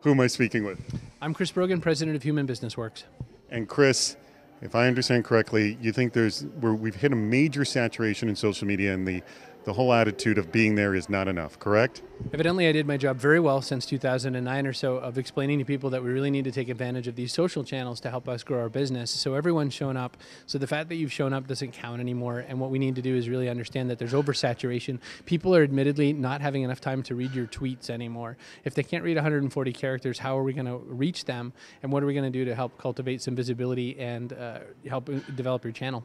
Who am I speaking with? I'm Chris Brogan, president of Human Business Works. And Chris, if I understand correctly, you think we've hit a major saturation in social media, and the whole attitude of being there is not enough, correct? Evidently, I did my job very well since 2009 or so of explaining to people that we really need to take advantage of these social channels to help us grow our business. So everyone's shown up. So the fact that you've shown up doesn't count anymore. And what we need to do is really understand that there's oversaturation. People are admittedly not having enough time to read your tweets anymore. If they can't read 140 characters, how are we going to reach them? And what are we going to do to help cultivate some visibility and help develop your channel?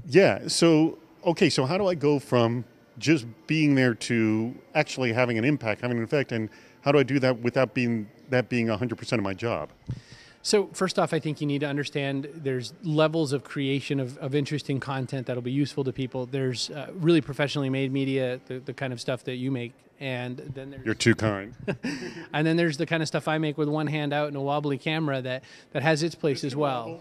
Yeah, so, okay, so how do I go from just being there to actually having an impact, having an effect, and how do I do that without being 100% of my job? So first off, I think you need to understand there's levels of creation of interesting content that'll be useful to people. There's really professionally made media, the kind of stuff that you make. And then there's, You're too kind. And then there's the kind of stuff I make with one hand out and a wobbly camera that has its place as well.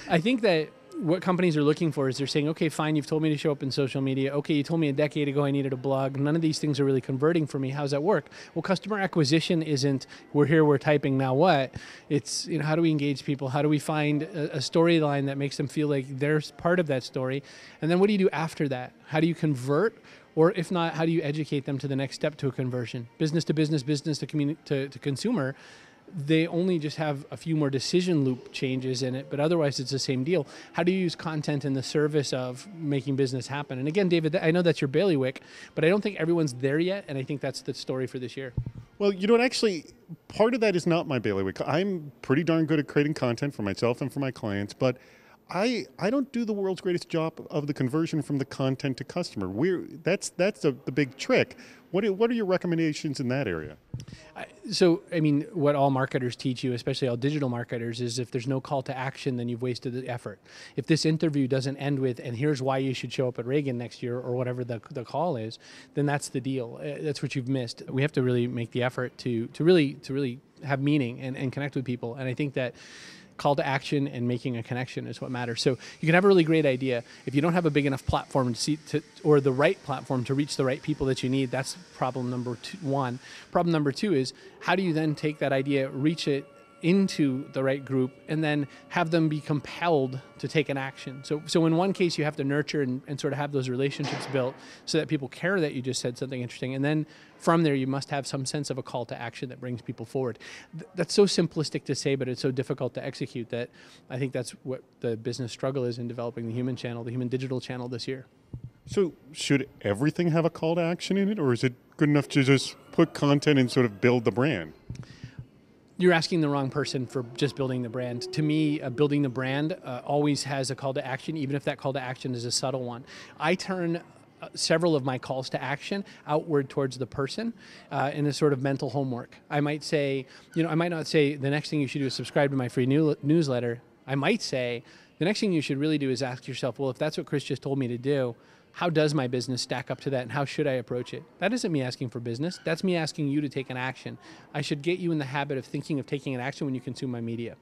I think that what companies are looking for is they're saying, okay, fine, you've told me to show up in social media. Okay, you told me a decade ago I needed a blog. None of these things are really converting for me. How's that work? Well, customer acquisition isn't, we're here, we're typing, now what? It's, how do we engage people? How do we find a storyline that makes them feel like they're part of that story? And then what do you do after that? How do you convert? Or if not, how do you educate them to the next step to a conversion? Business to business, business to consumer. They only just have a few more decision loop changes in it, but otherwise it's the same deal. How do you use content in the service of making business happen? And again, David, I know that's your bailiwick, but I don't think everyone's there yet, and I think that's the story for this year. Well, you know what, actually, part of that is not my bailiwick. I'm pretty darn good at creating content for myself and for my clients, but I don't do the world's greatest job of the conversion from the content to customer. That's the big trick. What are your recommendations in that area? So, what all marketers teach you, especially all digital marketers, is if there's no call to action, then you've wasted the effort. If this interview doesn't end with, and here's why you should show up at Reagan next year, or whatever the call is, then that's the deal. That's what you've missed. We have to really make the effort to really have meaning and connect with people. And I think that call to action and making a connection is what matters. So you can have a really great idea. If you don't have a big enough platform or the right platform to reach the right people that you need, that's problem number one. Problem number two is, how do you then take that idea, reach it into the right group, and then have them be compelled to take an action? So in one case, you have to nurture and sort of have those relationships built so that people care that you just said something interesting. And then from there, you must have some sense of a call to action that brings people forward. That's so simplistic to say, but it's so difficult to execute that I think that's what the business struggle is in developing the human channel, the human digital channel this year. So should everything have a call to action in it, or is it good enough to just put content and sort of build the brand? You're asking the wrong person for just building the brand. To me, building the brand always has a call to action, even if that call to action is a subtle one. I turn several of my calls to action outward towards the person in a sort of mental homework. I might say, I might not say the next thing you should do is subscribe to my free newsletter. I might say the next thing you should really do is ask yourself, well, if that's what Chris just told me to do, how does my business stack up to that, and how should I approach it? That isn't me asking for business. That's me asking you to take an action. I should get you in the habit of thinking of taking an action when you consume my media.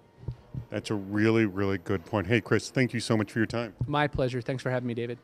That's a really, really good point. Hey, Chris, thank you so much for your time. My pleasure. Thanks for having me, David.